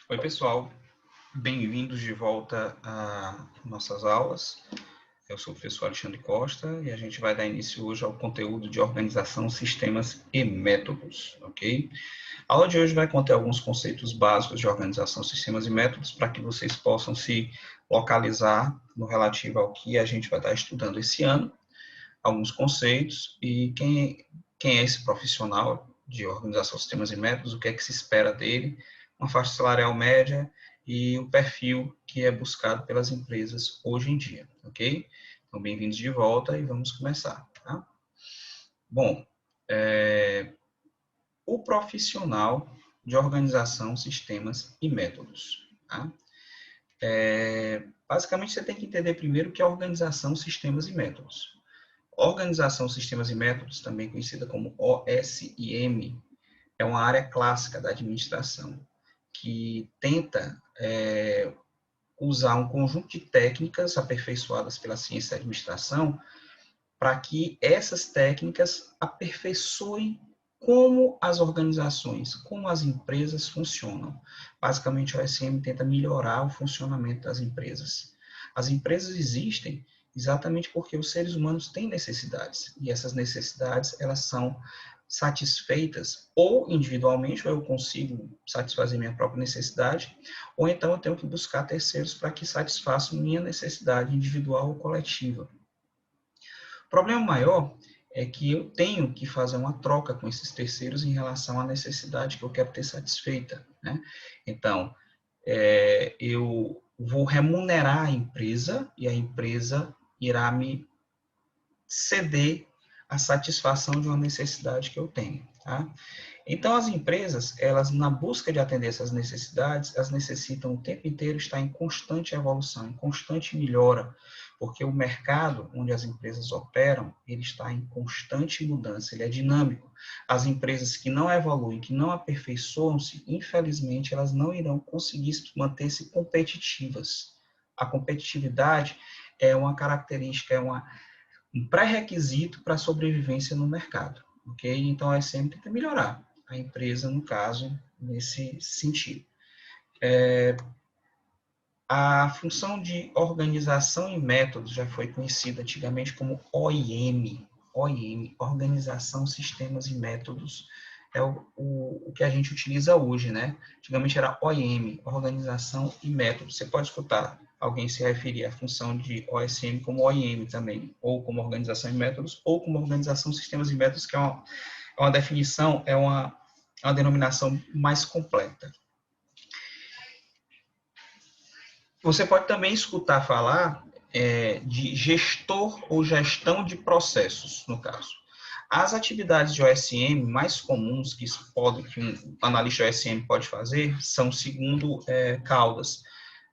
Oi, pessoal. Bem-vindos de volta a nossas aulas. Eu sou o professor Alexandre Costa e a gente vai dar início hoje ao conteúdo de organização, sistemas e métodos, ok? A aula de hoje vai conter alguns conceitos básicos de organização, sistemas e métodos para que vocês possam se localizar no relativo ao que a gente vai estar estudando esse ano, alguns conceitos e quem é esse profissional de organização, sistemas e métodos, o que é que se espera dele, uma faixa salarial média e o perfil que é buscado pelas empresas hoje em dia, ok? Então, bem-vindos de volta e vamos começar, tá? Bom, o profissional de organização, sistemas e métodos, tá? Basicamente, você tem que entender primeiro o que é organização, sistemas e métodos. Organização, sistemas e métodos, também conhecida como OSIM, é uma área clássica da administração que tenta usar um conjunto de técnicas aperfeiçoadas pela ciência da administração para que essas técnicas aperfeiçoem como as organizações, como as empresas funcionam. Basicamente, o OSM tenta melhorar o funcionamento das empresas. As empresas existem exatamente porque os seres humanos têm necessidades, e essas necessidades, elas são satisfeitas ou individualmente, ou eu consigo satisfazer minha própria necessidade, ou então eu tenho que buscar terceiros para que satisfaçam minha necessidade individual ou coletiva. O problema maior é que eu tenho que fazer uma troca com esses terceiros em relação à necessidade que eu quero ter satisfeita, né? Então, eu vou remunerar a empresa e a empresa irá me ceder a satisfação de uma necessidade que eu tenho, tá? Então, as empresas, elas, na busca de atender essas necessidades, elas necessitam o tempo inteiro estar em constante evolução, em constante melhora, porque o mercado onde as empresas operam, ele está em constante mudança, ele é dinâmico. As empresas que não evoluem, que não aperfeiçoam-se, infelizmente, elas não irão conseguir manter-se competitivas. A competitividade é uma característica, um pré-requisito para a sobrevivência no mercado, ok? Então, é sempre tentar melhorar a empresa, no caso, nesse sentido. A função de organização e métodos já foi conhecida antigamente como OIM, OIM, Organização, Sistemas e Métodos, é o que a gente utiliza hoje, né? Antigamente era OIM, Organização e Métodos. Você pode escutar alguém se referir à função de OSM como OIM também, ou como Organização e Métodos, ou como Organização, Sistemas e Métodos, que é uma definição, é uma denominação mais completa. Você pode também escutar falar de gestor ou gestão de processos, no caso. As atividades de OSM mais comuns que um analista OSM pode fazer são, segundo Caldas,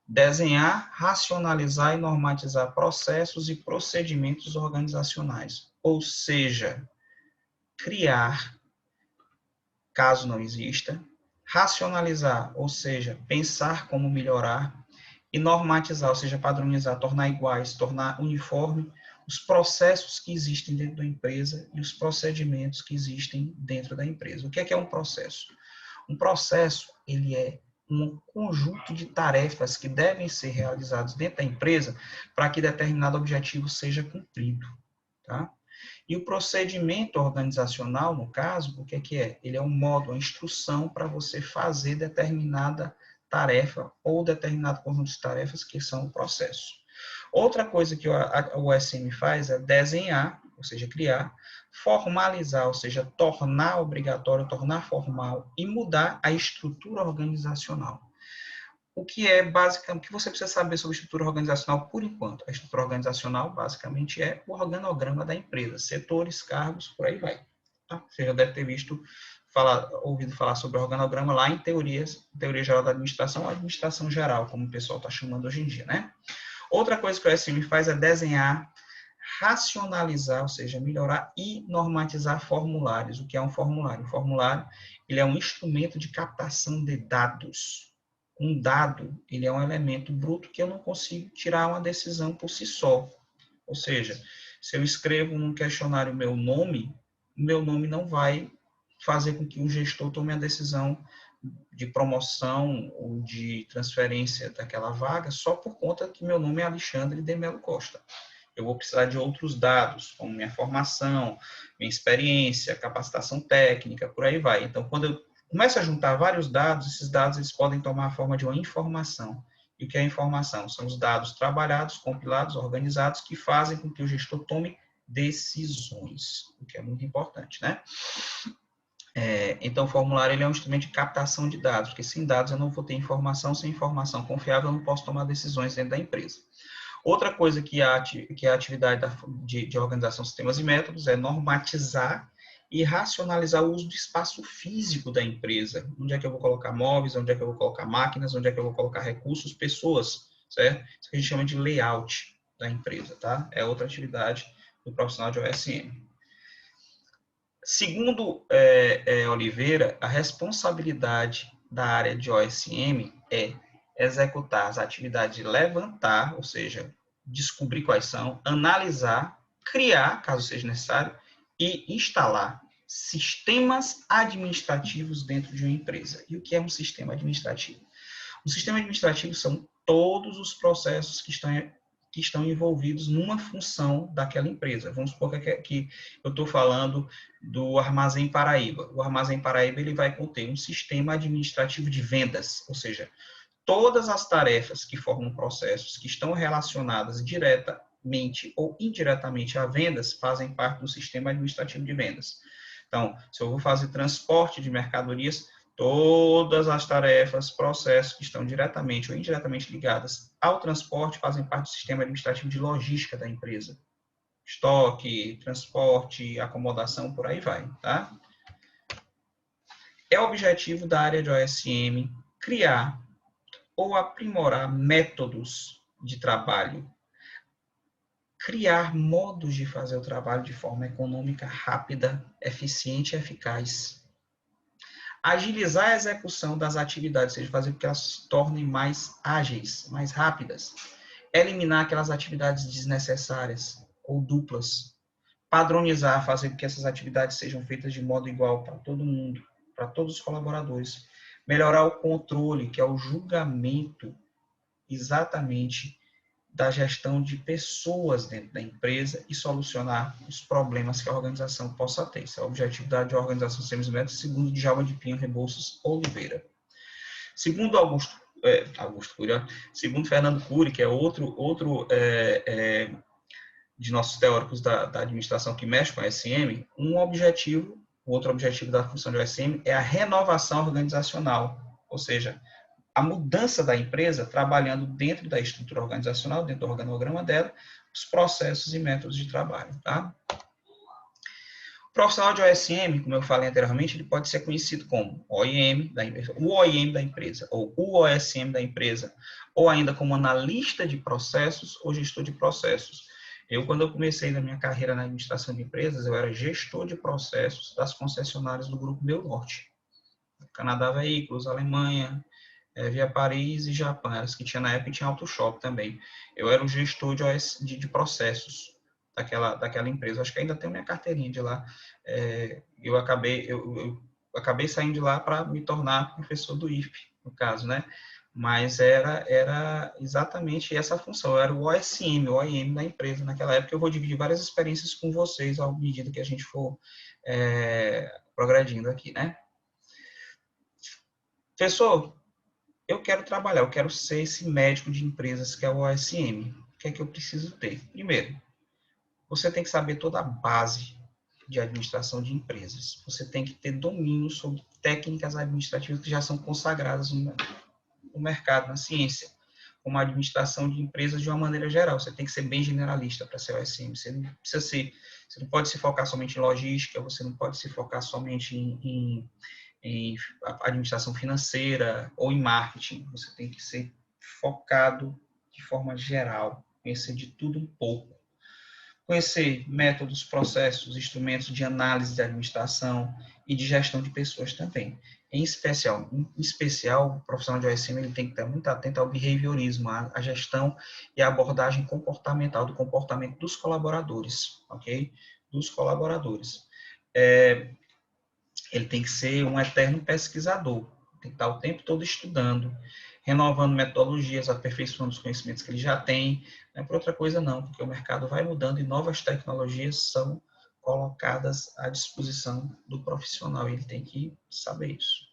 desenhar, racionalizar e normatizar processos e procedimentos organizacionais, ou seja, criar, caso não exista, racionalizar, ou seja, pensar como melhorar, e normatizar, ou seja, padronizar, tornar iguais, tornar uniforme os processos que existem dentro da empresa e os procedimentos que existem dentro da empresa. O que é um processo? Um processo, ele é um conjunto de tarefas que devem ser realizadas dentro da empresa para que determinado objetivo seja cumprido, tá? E o procedimento organizacional, no caso, o que é? Ele é um modo, uma instrução para você fazer determinada tarefa ou determinado conjunto de tarefas que são o processo. Outra coisa que o OSM faz é desenhar, ou seja, criar, formalizar, ou seja, tornar obrigatório, tornar formal e mudar a estrutura organizacional. O que é basicamente, o que você precisa saber sobre estrutura organizacional por enquanto? A estrutura organizacional basicamente é o organograma da empresa, setores, cargos, por aí vai. Tá? Você já deve ter ouvido falar sobre organograma lá em teoria geral da administração, ou administração geral, como o pessoal está chamando hoje em dia, né? Outra coisa que o SM faz é desenhar, racionalizar, ou seja, melhorar e normatizar formulários. O que é um formulário? Um formulário, ele é um instrumento de captação de dados. Um dado, ele é um elemento bruto que eu não consigo tirar uma decisão por si só. Ou seja, se eu escrevo num questionário meu nome não vai fazer com que o gestor tome a decisão de promoção ou de transferência daquela vaga só por conta que meu nome é Alexandre de Melo Costa. Eu vou precisar de outros dados, como minha formação, minha experiência, capacitação técnica, por aí vai. Então, quando eu começo a juntar vários dados, esses dados eles podem tomar a forma de uma informação. E o que é informação? São os dados trabalhados, compilados, organizados, que fazem com que o gestor tome decisões, o que é muito importante, né? Então, o formulário ele é um instrumento de captação de dados, porque sem dados eu não vou ter informação, sem informação confiável eu não posso tomar decisões dentro da empresa. Outra coisa que a atividade de organização de sistemas e métodos é normatizar e racionalizar o uso do espaço físico da empresa. Onde é que eu vou colocar móveis, onde é que eu vou colocar máquinas, onde é que eu vou colocar recursos, pessoas, certo? Isso que a gente chama de layout da empresa, tá? É outra atividade do profissional de OSM. Segundo Oliveira, a responsabilidade da área de OSM é executar as atividades de levantar, ou seja, descobrir quais são, analisar, criar, caso seja necessário, e instalar sistemas administrativos dentro de uma empresa. E o que é um sistema administrativo? Um sistema administrativo são todos os processos que estão envolvidos numa função daquela empresa. Vamos supor que eu estou falando do Armazém Paraíba. O Armazém Paraíba ele vai conter um sistema administrativo de vendas, ou seja, todas as tarefas que formam processos que estão relacionadas diretamente ou indiretamente a vendas fazem parte do sistema administrativo de vendas. Então, se eu vou fazer transporte de mercadorias, todas as tarefas, processos que estão diretamente ou indiretamente ligadas ao transporte fazem parte do sistema administrativo de logística da empresa. Estoque, transporte, acomodação, por aí vai, tá? É objetivo da área de OSM criar ou aprimorar métodos de trabalho, criar modos de fazer o trabalho de forma econômica, rápida, eficiente e eficaz. Agilizar a execução das atividades, ou seja, fazer com que elas se tornem mais ágeis, mais rápidas. Eliminar aquelas atividades desnecessárias ou duplas. Padronizar, fazer com que essas atividades sejam feitas de modo igual para todo mundo, para todos os colaboradores. Melhorar o controle, que é o julgamento exatamente da gestão de pessoas dentro da empresa e solucionar os problemas que a organização possa ter. Esse é o objetivo da organização de sistemas e métodos, segundo Djalma de Pinho Rebouças Oliveira. Segundo segundo Fernando Cury, que é outro de nossos teóricos da administração que mexe com a OSM, o outro objetivo da função de OSM é a renovação organizacional, ou seja, a mudança da empresa trabalhando dentro da estrutura organizacional, dentro do organograma dela, os processos e métodos de trabalho, tá? O profissional de OSM, como eu falei anteriormente, ele pode ser conhecido como OIM da empresa, o OIM da empresa, ou o OSM da empresa, ou ainda como analista de processos ou gestor de processos. Quando eu comecei na minha carreira na administração de empresas, eu era gestor de processos das concessionárias do Grupo Meu Norte. Canadá Veículos, Alemanha, Via Paris e Japão, as que tinha na época e tinha AutoShop também. Eu era o gestor de processos daquela empresa. Acho que ainda tenho minha carteirinha de lá. Eu acabei saindo de lá para me tornar professor do IFP, no caso, né? Mas era exatamente essa função. Eu era o OSM, o OIM da empresa naquela época. Eu vou dividir várias experiências com vocês à medida que a gente for progredindo aqui, né? Professor, eu quero trabalhar, eu quero ser esse médico de empresas que é o OSM. O que é que eu preciso ter? Primeiro, você tem que saber toda a base de administração de empresas. Você tem que ter domínio sobre técnicas administrativas que já são consagradas no mercado, na ciência, como a administração de empresas de uma maneira geral. Você tem que ser bem generalista para ser OSM. Você não pode se focar somente em logística, você não pode se focar somente em administração financeira ou em marketing. Você tem que ser focado de forma geral, conhecer de tudo um pouco. Conhecer métodos, processos, instrumentos de análise de administração e de gestão de pessoas também. Em especial, o profissional de OSM ele tem que estar muito atento ao behaviorismo, à gestão e à abordagem comportamental, do comportamento dos colaboradores, ok? Dos colaboradores. Ele tem que ser um eterno pesquisador. tem que estar o tempo todo estudando, renovando metodologias, aperfeiçoando os conhecimentos que ele já tem. Não é por outra coisa não, porque o mercado vai mudando e novas tecnologias são colocadas à disposição do profissional, e ele tem que saber isso.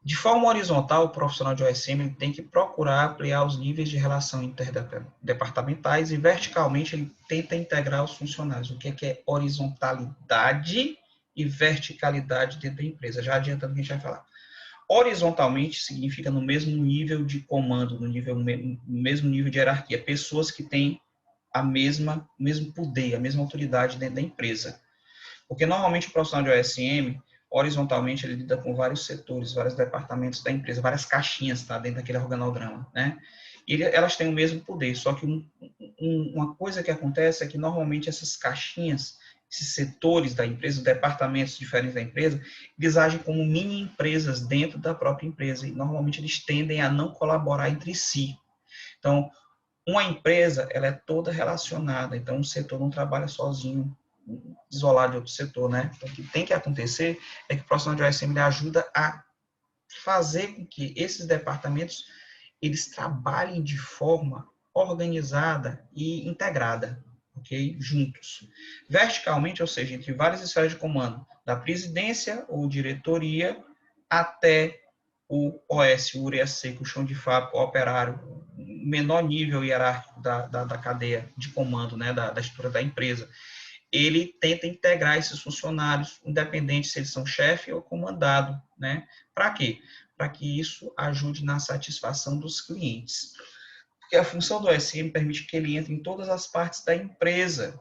De forma horizontal, o profissional de OSM ele tem que procurar ampliar os níveis de relação interdepartamentais e verticalmente ele tenta integrar os funcionários. O que é horizontalidade e verticalidade dentro da empresa? Já adiantando que a gente vai falar. Horizontalmente significa no mesmo nível de comando, no mesmo nível de hierarquia, pessoas que têm o mesmo poder, a mesma autoridade dentro da empresa. Porque normalmente o profissional de OSM, horizontalmente, ele lida com vários setores, vários departamentos da empresa, várias caixinhas, tá, dentro daquele organograma, né? E elas têm o mesmo poder, só que uma coisa que acontece é que normalmente essas caixinhas, esses setores da empresa, departamentos diferentes da empresa, eles agem como mini empresas dentro da própria empresa e normalmente eles tendem a não colaborar entre si. Então, uma empresa, ela é toda relacionada, então um setor não trabalha sozinho, isolado de outro setor, né? Então, o que tem que acontecer é que o profissional de OSM ajuda a fazer com que esses departamentos eles trabalhem de forma organizada e integrada, ok? Juntos. Verticalmente, ou seja, entre várias esferas de comando, da presidência ou diretoria até o OS, o UREAC, o chão de fábrica, o operário, o menor nível hierárquico da cadeia de comando, né, da estrutura da empresa. Ele tenta integrar esses funcionários, independente se eles são chefe ou comandado, né? Para quê? Para que isso ajude na satisfação dos clientes. Porque a função do OSM permite que ele entre em todas as partes da empresa.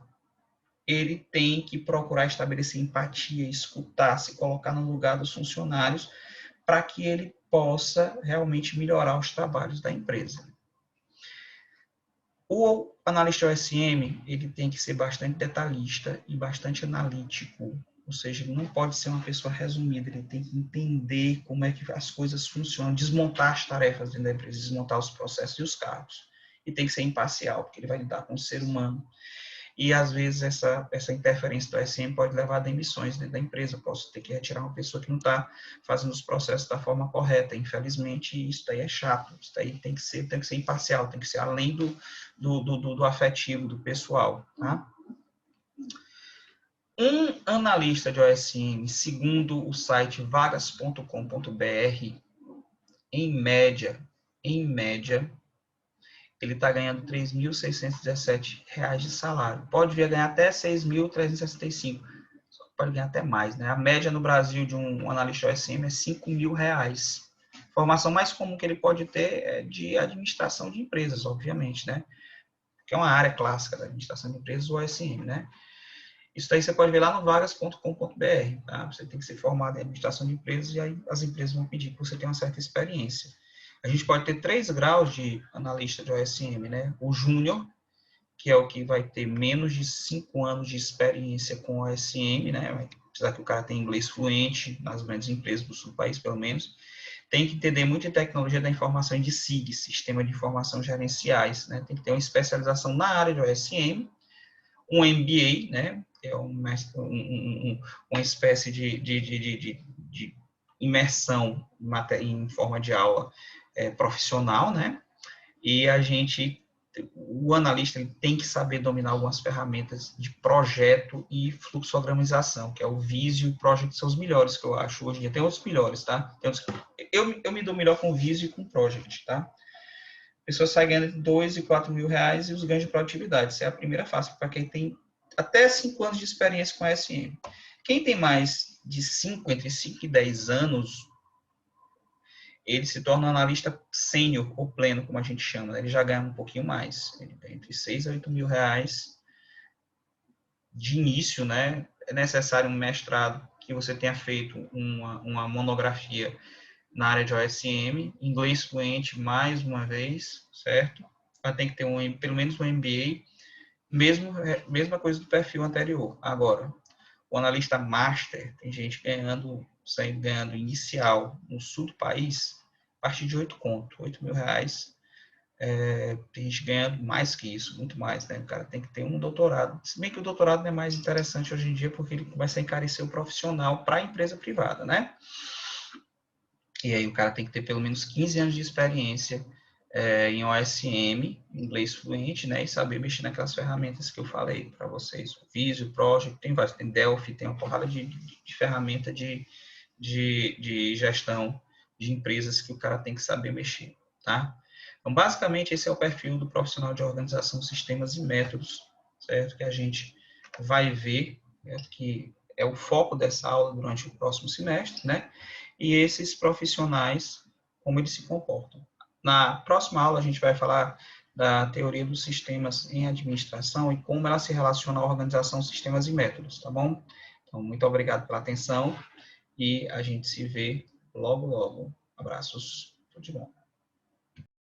Ele tem que procurar estabelecer empatia, escutar, se colocar no lugar dos funcionários, para que ele possa realmente melhorar os trabalhos da empresa. O analista OSM, ele tem que ser bastante detalhista e bastante analítico, ou seja, ele não pode ser uma pessoa resumida, ele tem que entender como é que as coisas funcionam, desmontar as tarefas dentro da empresa, desmontar os processos e os cargos. E tem que ser imparcial, porque ele vai lidar com o ser humano. E, às vezes, essa interferência do OSM pode levar a demissões dentro da empresa. Posso ter que retirar uma pessoa que não está fazendo os processos da forma correta. Infelizmente, isso daí é chato. Isso daí tem que ser imparcial, tem que ser além do afetivo, do pessoal. Tá? Um analista de OSM, segundo o site vagas.com.br, em média, ele está ganhando R$ 3.617 de salário. Pode vir a ganhar até R$ 6.365. Pode ganhar até mais, né? A média no Brasil de um analista OSM é R$ 5.000. A formação mais comum que ele pode ter é de administração de empresas, obviamente, né? Que é uma área clássica da administração de empresas, o OSM, né? Isso daí você pode ver lá no vagas.com.br, tá? Você tem que ser formado em administração de empresas e aí as empresas vão pedir que você tenha uma certa experiência. A gente pode ter 3 graus de analista de OSM, né? O júnior, que é o que vai ter menos de 5 anos de experiência com OSM, né? Vai precisar que o cara tenha inglês fluente, nas grandes empresas do sul do país, pelo menos. Tem que entender muito de tecnologia da informação e de SIG, Sistema de Informação Gerenciais, né? Tem que ter uma especialização na área de OSM, um MBA, né? Que é uma espécie de imersão em forma de aula profissional, né? E o analista ele tem que saber dominar algumas ferramentas de projeto e fluxogramização, que é o Visio e o Project, são os melhores que eu acho hoje em dia. Tem outros melhores, tá? Eu me dou melhor com o Visio e com o Project, tá? A pessoa sai ganhando entre 2 e 4 mil reais e os ganhos de produtividade. Essa é a primeira fase para quem tem até 5 anos de experiência com a SM. Quem tem mais de entre 5 e 10 anos, ele se torna um analista sênior ou pleno, como a gente chama. Ele já ganha um pouquinho mais. Ele ganha entre 6 a 8 mil reais de início, né? É necessário um mestrado que você tenha feito uma monografia na área de OSM, inglês fluente mais uma vez, certo? Vai ter que ter pelo menos um MBA, mesma coisa do perfil anterior. Agora, o analista master, tem gente ganhando inicial no sul do país, a partir de 8 mil reais. Tem gente ganhando mais que isso, muito mais, né? O cara tem que ter um doutorado. Se bem que o doutorado não é mais interessante hoje em dia, porque ele começa a encarecer o profissional para a empresa privada, né? E aí o cara tem que ter pelo menos 15 anos de experiência em OSM, inglês fluente, né? E saber mexer naquelas ferramentas que eu falei para vocês. O Visio, o Project, tem vários, tem Delphi, tem uma porrada de ferramenta de gestão de empresas que o cara tem que saber mexer, tá? Então, basicamente, esse é o perfil do profissional de organização, sistemas e métodos, certo? Que a gente vai ver, que é o foco dessa aula durante o próximo semestre, né? E esses profissionais, como eles se comportam. Na próxima aula, a gente vai falar da teoria dos sistemas em administração e como ela se relaciona à organização, sistemas e métodos, tá bom? Então, muito obrigado pela atenção e a gente se vê logo, logo. Abraços, tudo de bom.